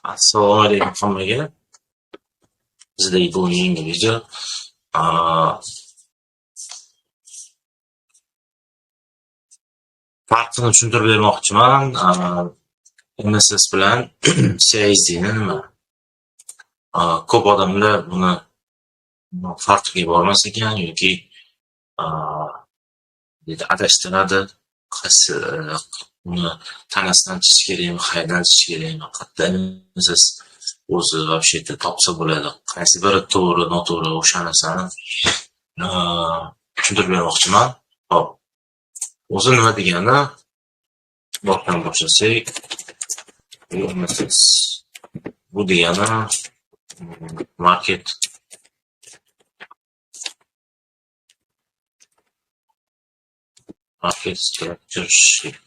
Assalomu alaykum hammaga. Bizdagi bugungi video farqini tushuntirib bermoqchiman. MSS bilan CISD nima? Ko'p odamlar buni farqiga bormas ekan yoki adashtiradi. Qaysi uni tanasidan chiqish kerakmi, qayerdan chiqish kerakmi, qayerdan MSS o'zi вообще topsa bo'ladi. Qaysi biri to'g'ri, noto'g'ri o'sha narsani tushuntirib bermoqchiman. Hop. O'zi nima degani? Boshdan boshlasak, bu degani market structure shape.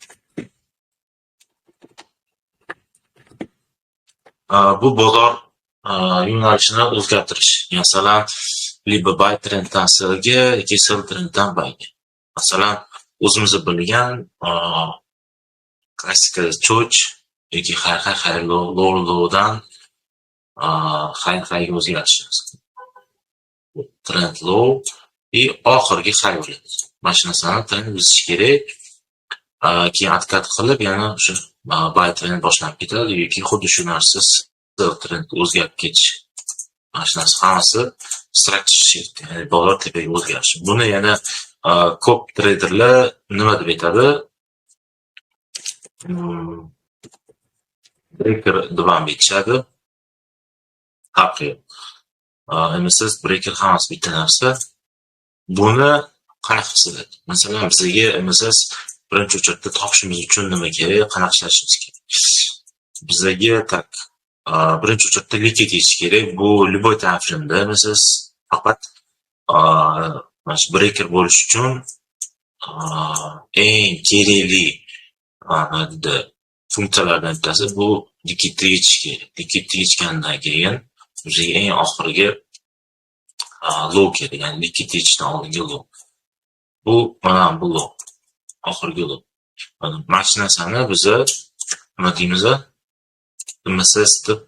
Bu bozor yo'nalishini o'zgartirish. Masalan, liba buy trenddan sellga yoki sell trenddan buyga. Masalan, o'zimiz bilgan klassik cho'ch yoki high low-dan high o'zgarishimiz. Trend low oxirgi high bo'ladi. Mana shu narsani trend buzish kerak. Keyin откат qilib yana o'sha buy trend boshlanib ketadi yoki xuddi shu narsa sell trend o'zgarib ketish. Mana shu narsa hammasi structure shift, ya'ni bozor tepaga o'zgarishi. Buni yana ko'p treyderlar nima deb aytadi? Breaker deb ham aytishadi. Haqiqat. MSS breaker hammasi bitta narsa. Buni qanaqa qiladi? Masalan, bizga MSS birinchi o'chirda topishimiz uchun nima kerak? Qanaqa ishlashimiz kerak? Bizga tak birinchi o'chirda likit yechish kerak. Bu любой time frame-da MSS faqat mana shu breaker bo'lish uchun eng kerakli funksiyalardan bittasi bu likitni yechish kerak. Likitni yechgandan keyin bizga eng oxirgi low kerak, ya'ni likitni yechishdan oldingi low. Bu mana bu low, oxirgi low. Mana shu narsani biz nima deymiz? MSS deb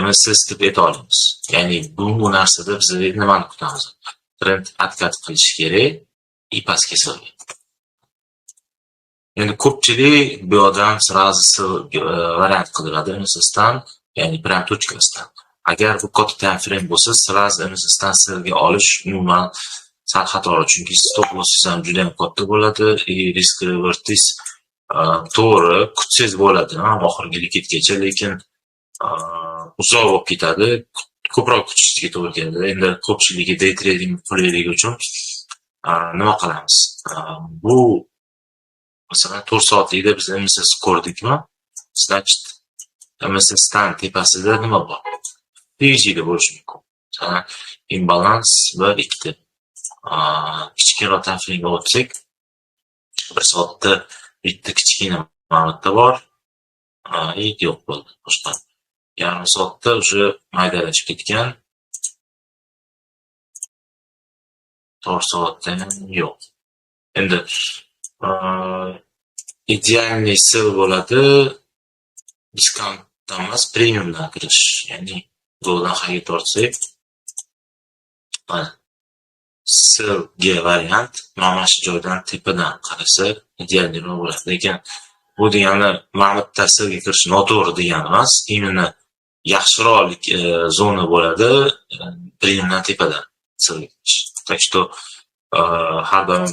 MSS deb ayta olamiz. Ya'ni bu narsada biz nimani kutamiz? Trend откат qilish kerak, pastga selga. Endi ko'pchilik bu odam sразу variant qidiradi MSSdan, ya'ni prime точкасdan. Agar bu katta time frame bo'lsa, sразу MSSdan selga olish umuman sal xatodir, chunki stop loss ham juda ham katta bo'ladi, risk revertis to'g'ri kutsangiz bo'ladi, oxirgi likitgacha, lekin uzoq bo'lib ketadi, ko'proq kutishga to'g'ri keladi. Endi ko'pchiligi day trading qilayotgani uchun nima qilamiz? Bu masalan 4 soatlikda biz MSS ko'rdikmi? Значит, MSSdan tepasida nima bor? Tejida bo'lishi mumkin. Masalan, imbalans 1-2. Kichikroq time frame o'tsak, 1 soatda bitta kichkina ma'lumotda bor. Yo'q bo'ldi. Boshqa. Yarim soatda o'sha maydalashib ketgan. 4 soatda yo'q. Endi idealniy sell bo'ladi diskountdan emas, premiumdan kirish. Ya'ni lowdan highga tortsak, mana sellga variant mana shu joydan tepadan qarasa idealniy bo'ladi. Lekin bu degani mana bitta sellga kirish noto'g'ri degani emas, imенно yaxshiroq zona bo'ladi premiumdan tepadan sellga kirish. Так что har doim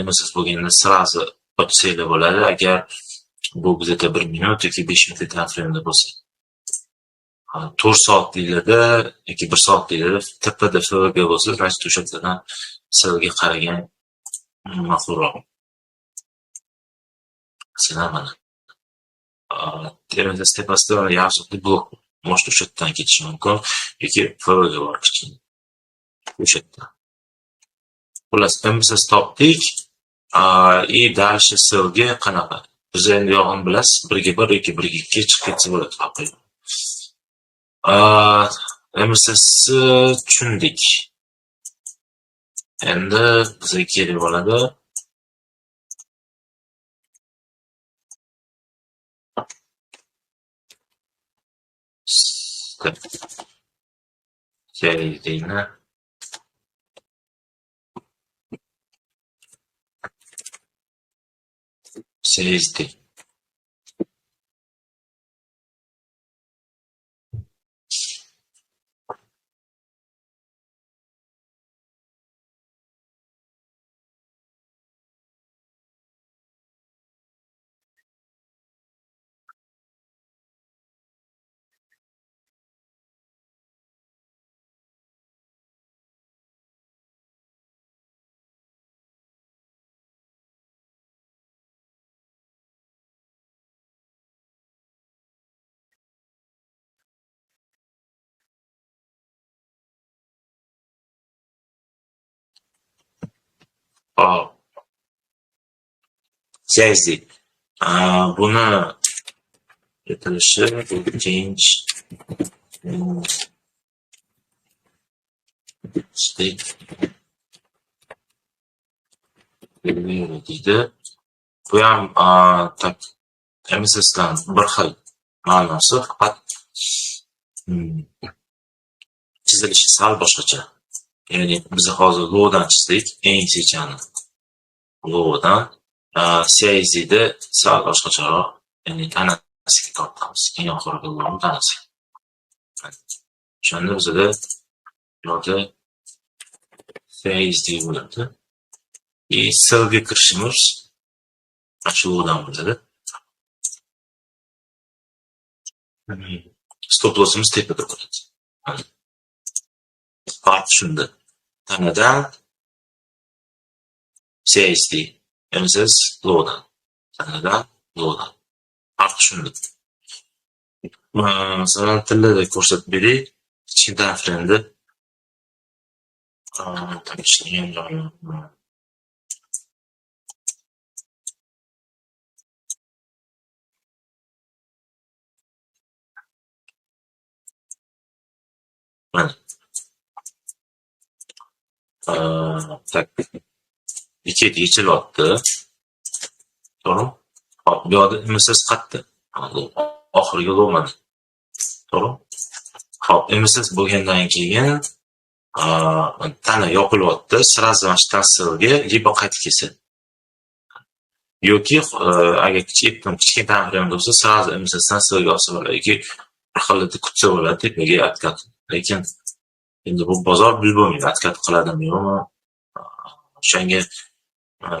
MSS bo'lganda sразу ochsanglar bo'ladi, agar bu bizda 1 minut yoki 5 minut time frame bo'lsa. 4 soatliklarda yoki 1 soatliklarda tepada FVG bo'lsa, значит o'sha yerdan sellga qaragan ma'qulroq. Masalan, mana MSS tepasida yarim soatlik blok, может o'sha yerdan ketishi mumkin yoki FVG bor kichkina. O'sha yerdan. Xullas, MSS topdik. Dальше sellga qanaqa? Biz endi yog'in bilasiz, 1-1 yoki 1-2 chiqib ketsa bo'ladi faqat. MSS tushundik. Endi bizga kerak bo'ladi CSD'ni CSD. Hop, CSD. Buni aytilishi change state deydi. Bu ham tak MSS dan bir xil ma'nosi, faqat chizilishi sal boshqacha. Ya'ni biz hozir low'dan chizdik, eng sechani low'dan. CSD'da sal boshqacharoq, ya'ni tanasiga tortamiz, eng oxirgi low'ni tanasiga. O'shanda bizda yo'lda CSD bo'ladi. Cellga kirishimiz shu low'dan bo'ladi. Stop lossimiz tepada bo'ladi. Farq shunda. Tanadan CSD, MSS low'dan. Tanadan low'dan. Farq shunda. Masalan, tilda ko'rsatib beraylik. Kichkina frenda tak bekat yechilyapti. To'g'ri? Hop, bu yerda MSS qaytdi. Oxirgi low'madi. To'g'ri? Hop, MSS bo'lgandan keyin tana yopilyapti. Sразу mana shu tasselga libo qaytib kelsa. Yoki agar kichkina frem bo'lsa, sразу MSS tasselga olsa bo'ladi. Yoki bir xilda kutsa bo'ladi, tepaga откат. Lekin endi bu bozor bilib bo'lmaydi, откат qiladimi yo'qmi. O'shanga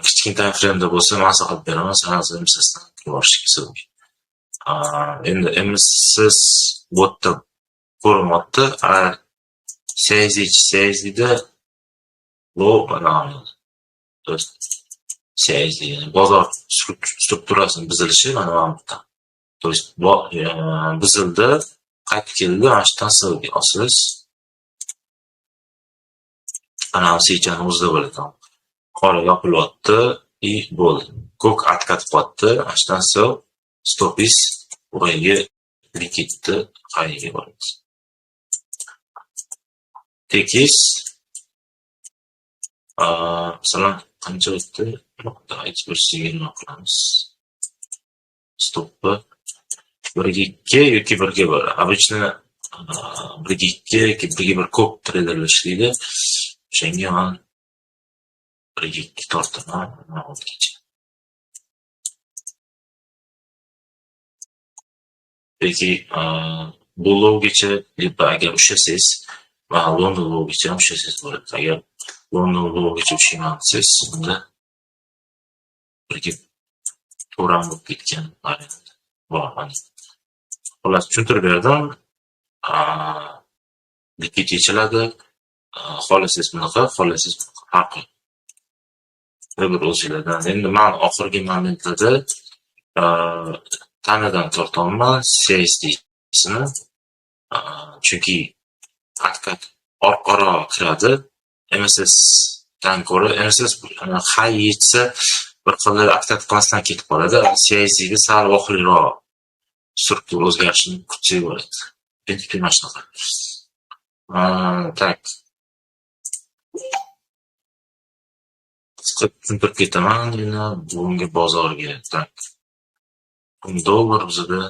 kichkina fremda bo'lsa maslahat beraman, sразу MSSdan kirib olishga. Endi MSS botda ko'rinyapti. CSD'da low banana. CSD bozor strukturasini buzilishi mana bu yerda. То есть buzildi, qaytib keldi, mana shu tasselga olsangiz ana sechani o'zida bo'ladi. Qora yopilyapti, bo'ldi. Ko'k откат qilyapti, mana shu tassel stopis o'rniga ketdi, qayerga boradi. Tekis masalan qancha o'tdi? Aytib berishga qilamiz. Stopni 1-2 yoki 1-1. Обычно 1-2 yoki 1-1 ko'p treyderlar ishlaydi. O'shanga men 1-2 tortaman. Yoki bu lowgacha agar ushlasangiz va London lowgacha ham ushlasangiz bo'ladi. Agar London lowgacha ushlayman desangiz, unda birga to'ram bo'lib ketgan variant bor. Xullas, tushuntirib berdim. Liquid yechiladi. Xohlasangiz bunaqa, xohlasangiz bunaqa farqi. Bir o'zingizlardan. Endi men oxirgi momentlarda tanadan tortaman CSD'sini. Chunki откат orqaroq kiradi. MSS dan ko'ra MSS high yetsa bir xillar откат klassdan ketib qoladi. CSD'ga sal oxirroq struktura o'zgarishini kutsak bo'ladi. Принципе, mana shunaqa. Tak. Qisqa tushuntirib ketaman yana bugungi bozorga. Tak. $1 bizda